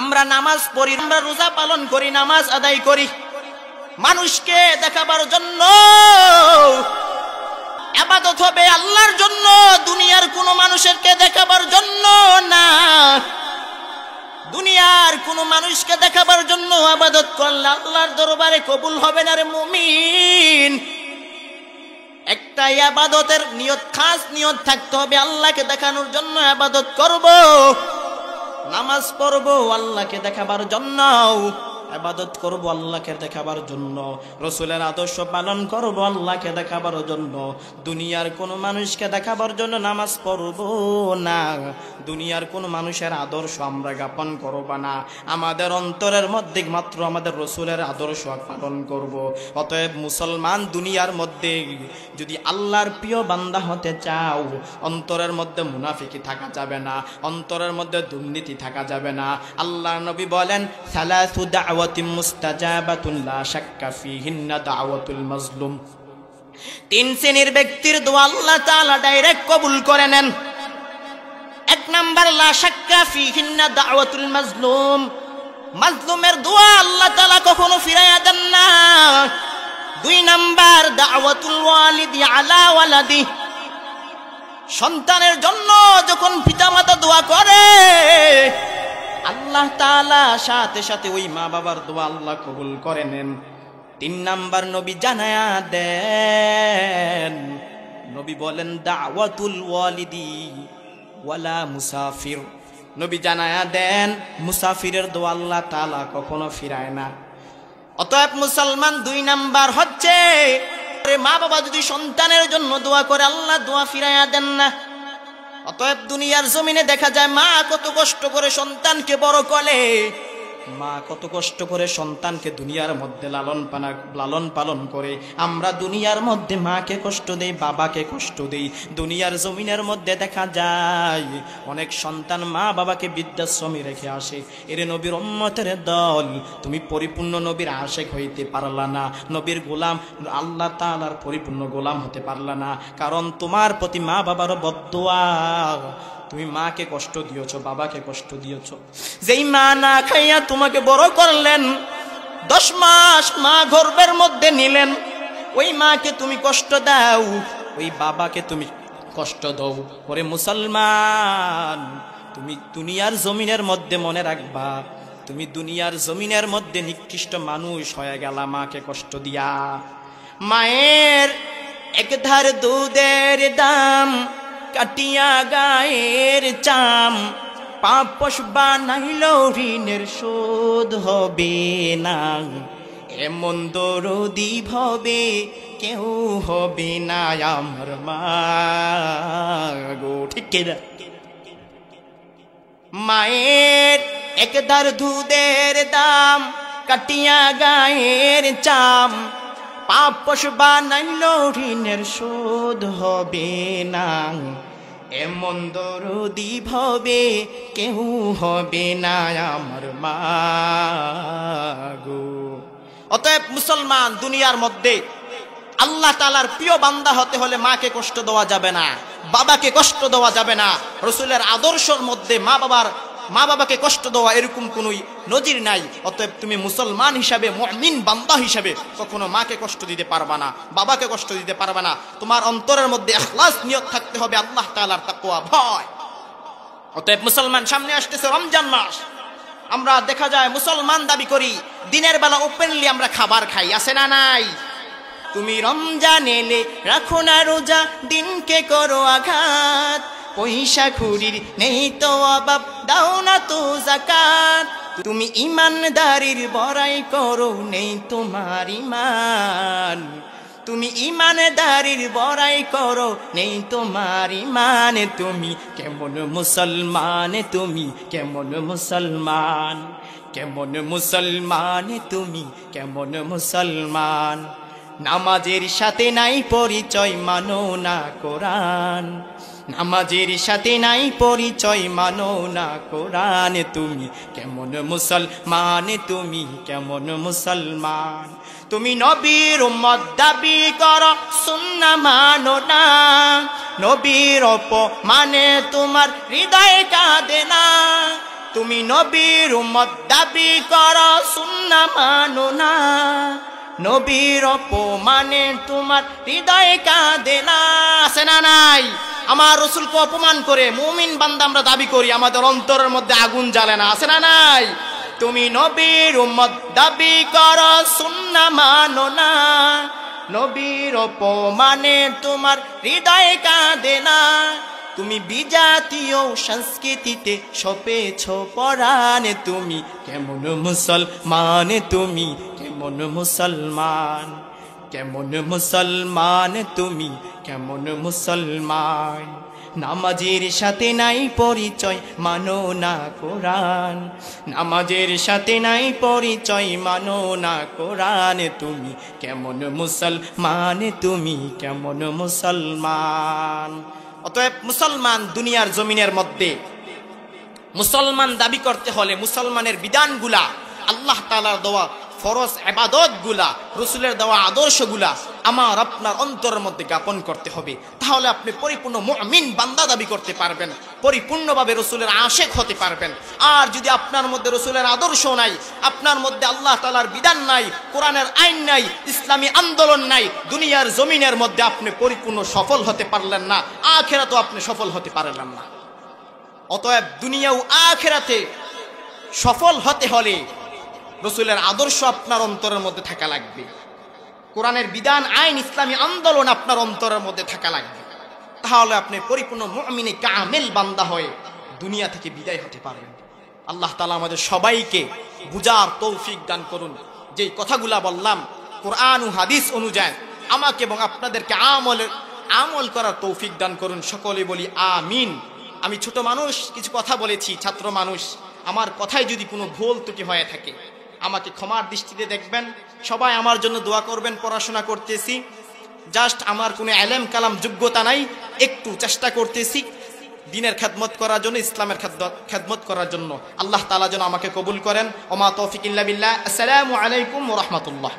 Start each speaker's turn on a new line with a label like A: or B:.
A: আমরা নামাজ পড়ি, আমরা রোজা পালন করি, নামাজ আদায় করি মানুষকে দেখাবার জন্য। ইবাদত হবে আল্লাহর জন্য, দুনিয়ার কোনো মানুষকে দেখাবার জন্য না। দুনিয়ার কোনো মানুষকে দেখাবার জন্য ইবাদত করলে আল্লাহর দরবারে কবুল হবে না রে মুমিন। একটা ইবাদতের নিয়ত, খাস নিয়ত থাকতে হবে, আল্লাহকে দেখানোর জন্য ইবাদত করব, নামাজ পড়বো আল্লাহকে দেখাবার জন্য, ইবাদত করব আল্লাহকে দেখাবার জন্য, রাসূলের আদর্শ পালন করব আল্লাহকে দেখাবার জন্য। দুনিয়ার কোনো মানুষকে দেখাবার জন্য নামাজ পড়ব না, দুনিয়ার কোনো মানুষের আদর্শ আমরা জ্ঞাপন করব না। আমাদের অন্তরের মধ্যে মাত্র আমাদের রাসূলের আদর্শ পালন করব। অতএব মুসলমান, দুনিয়ার মধ্যে যদি আল্লাহর প্রিয় বান্দা হতে চাও, অন্তরের মধ্যে মুনাফিকি থাকা যাবে না, অন্তরের মধ্যে দুর্নীতি থাকা যাবে না। আল্লাহর নবী বলেন, সালাসু দাওয়াতিন মুস্তাজাবাতুন লা শাক্কা ফিহিন্না দাওয়াতুল মাজলুম। তিন শ্রেণীর ব্যক্তির দোয়া আল্লাহ তাআলা ডাইরেক্ট কবুল করে নেন। এক নাম্বার, লা শাক্কা ফিহিন্না দাওয়াতুল মাজলুম, মাজলুমের দোয়া আল্লাহ তাআলা কখনো ফিরাইয়া দেন না। দুই নাম্বার, দাওয়াতুল ওয়ালিদি আলা ওয়ালাদি, সন্তানের জন্য যখন পিতামাতা দোয়া করে আল্লাহ তাআলা সাথে সাথে ওই মা বাবার দোয়া আল্লাহ কবুল করে নেন। তিন নাম্বার নবী জানায়া দেন, নবী বলেন, দাওয়াতুল ওয়ালিদি ওয়ালা মুসাফির, নবী জানায়া দেন মুসাফিরের দোয়া আল্লাহ তাআলা কখনো ফিরায় না। অতএব মুসলমান, দুই নাম্বার হচ্ছে মা বাবা যদি সন্তানের জন্য দোয়া করে আল্লাহ দোয়া ফিরাইয়া দেন না। অতএব দুনিয়ার জমিনে দেখা যায় মা কত কষ্ট করে সন্তানকে বড় করে, মা কত কষ্ট করে সন্তানকে দুনিয়ার মধ্যে লালন পালন করে। আমরা দুনিয়ার মধ্যে মাকে কষ্ট দেই, বাবাকে কষ্ট দেই। দুনিয়ার জমিনের মধ্যে দেখা যায় অনেক সন্তান মা বাবাকে বৃদ্ধাশ্রমে রেখে আসে। এর নবীর উম্মতের দল, তুমি পরিপূর্ণ নবীর আশিক হইতে পারলা না, নবীর গোলাম, আল্লাহ তাআলার পরিপূর্ণ গোলাম হতে পারলা না, কারণ তোমার প্রতি মা বাবারও বদদোয়া। তুমি মাকে কষ্ট দিয়েছ, বাবাকে কষ্ট দিয়েছ। যেই মা না খাইয়া তোমাকে বড় করলেন, 10 মাস মা গর্ভের মধ্যে নিলেন, ওই মাকে তুমি কষ্ট দাও, ওই বাবাকে তুমি কষ্ট দাও। ওরে মুসলমান, তুমি দুনিয়ার জমিনের মধ্যে মনে রাখবা, তুমি দুনিয়ার জমিনের মধ্যে নিকৃষ্ট মানুষ হয়ে গেলা মাকে কষ্ট দিয়া। মায়ের এক ধার দুধের দাম কাটিয়া গায়ের চাম, পাপ পশবা নাইল ঋণের শোধ হবে না। এমন দরদি ভবে কেউ হবে না আমার মা গো, ঠিক না? মায়ের এক ধার দুধের দাম কাটিয়া গায়ের চাম, পাপ পশবা নাইল ঋণের শোধ হবে না। এমন দরদি ভবে কেউ হবে না আমার মা গো। অতএব মুসলমান, দুনিয়ার মধ্যে আল্লাহ তাআলার প্রিয় বান্দা হতে হলে মাকে কষ্ট দেওয়া যাবে না, বাবাকে কষ্ট দেওয়া যাবে না। রাসূলের আদর্শের মধ্যে মা বাবাকে কষ্ট দেওয়া এরকম কোনো নজির নাই। অতএব তুমি মুসলমান হিসাবে, মুমিন বান্দা হিসাবে কখনো মাকে কষ্ট দিতে পারবা না, বাবাকে কষ্ট দিতে পারবা না। তোমার অন্তরের মধ্যে ইখলাস নিয়ত থাকতে হবে, আল্লাহ তাআলার তাকওয়া ভয়। অতএব মুসলমান, সামনে আসতেছে রমজান মাস। আমরা দেখা যায় মুসলমান দাবি করি, দিনের বেলা ওপেনলি আমরা খাবার খাই, আছে না নাই? তুমি রমজান এলে রাখো না রোজা, দিনকে করো আঘাত, পয়সা খুরির নেই তো অভাব, দাও না তো যাকাত। তুমি ইমানদারির বড়াই করো, নেই তোমার ইমান। তুমি ইমানদারির বড়াই করো, নেই তোমার ইমান। তুমি কেমন মুসলমান, তুমি কেমন মুসলমান, কেমন মুসলমান, তুমি কেমন মুসলমান। নামাজের সাথে নাই পরিচয়, মানো না কোরআন। নামাজের সাথে নাই পরিচয়, মানো না কোরআন। তুমি কেমন মুসলমান, তুমি কেমন মুসলমান। তুমি নবীর উম্মত দাবি করো, সুন্নাহ মানো না। নবীর অপমানে তোমার হৃদয় কাঁদে না। তুমি নবীর উম্মত দাবি করো সুন্নাহ মানো না, নবীর অপমানে তোমার হৃদয় কাঁদে না। আছে না নাই? আমার রাসূলকে অপমান করে মুমিন বান্দা আমরা দাবি করি, আমাদের অন্তরের মধ্যে আগুন জ্বলে না? আছে না নাই? তুমি নবীর উম্মত দাবি করো সুন্নাহ মানো না, নবীর অপমানে তোমার হৃদয় কাঁদে না। তুমি বিজাতীয় সংস্কৃতিতে সপেছ পরাণ, তুমি কেমন মুসলমান, তুমি কেমন মুসলমান, কেমন মুসলমান, তুমি কেমন মুসলমান। নামাজের সাথে নাই পরিচয়, মানো না কোরআন, নামাজের সাথে নাই পরিচয়, মানো না কোরআন। তুমি কেমন মুসলমান, তুমি কেমন মুসলমান। অতএব মুসলমান দুনিয়ার জমিনের মধ্যে মুসলমান দাবি করতে হলে মুসলমানের বিধানগুলা, আল্লাহ তাআলার দেওয়া ফরজ ইবাদতগুলা, রাসূলের দেওয়া আদর্শগুলা আমার আপনার অন্তরের মধ্যে জ্ঞাপন করতে হবে। তাহলে আপনি পরিপূর্ণ মুমিন বান্দা দাবি করতে পারবেন, পরিপূর্ণভাবে রাসূলের আশিক হতে পারবেন। আর যদি আপনার মধ্যে রাসূলের আদর্শ নাই, আপনার মধ্যে আল্লাহ তাআলার বিধান নাই, কোরআনের আইন নাই, ইসলামী আন্দোলন নাই, দুনিয়ার জমিনের মধ্যে আপনি পরিপূর্ণ সফল হতে পারলেন না, আখিরাতেও আপনি সফল হতে পারলেন না। অতএব দুনিয়া ও আখিরাতে সফল হতে হলে রাসূলের আদর্শ আপনার অন্তরের মধ্যে থাকা লাগবে, কোরআনের বিধান, আইন, ইসলামী আন্দোলন আপনার অন্তরের মধ্যে থাকা লাগবে। তাহলে আপনি পরিপূর্ণ মুমিনে কামেল বান্দা হয়ে দুনিয়া থেকে বিদায় হতে পারবেন। আল্লাহ তাআলা আমাদের সবাইকে বুঝার তৌফিক দান করুন। যেই কথাগুলা বললাম কোরআন ও হাদিস অনুযায়ী আমাকে এবং আপনাদেরকে আমল করার তৌফিক দান করুন। সকলে বলি আমিন। আমি ছোট মানুষ, কিছু কথা বলেছি, ছাত্র মানুষ, আমার কথায় যদি কোনো ভুল ত্রুটি হয়ে থাকে আমাকে ক্ষমার দৃষ্টিতে দেখবেন। সবাই আমার জন্য দোয়া করবেন। পড়াশোনা করতেছি, জাস্ট আমার কোনো ইলম কালাম যোগ্যতা নাই, একটু চেষ্টা করতেছি দ্বীনের খেদমত করার জন্য, ইসলামের খেদমত করার জন্য। আল্লাহ তাআলা যেন আমাকে কবুল করেন। ওমা তৌফিক ইল্লা বিল্লাহ। আসসালামু আলাইকুম ওয়া রাহমাতুল্লাহ।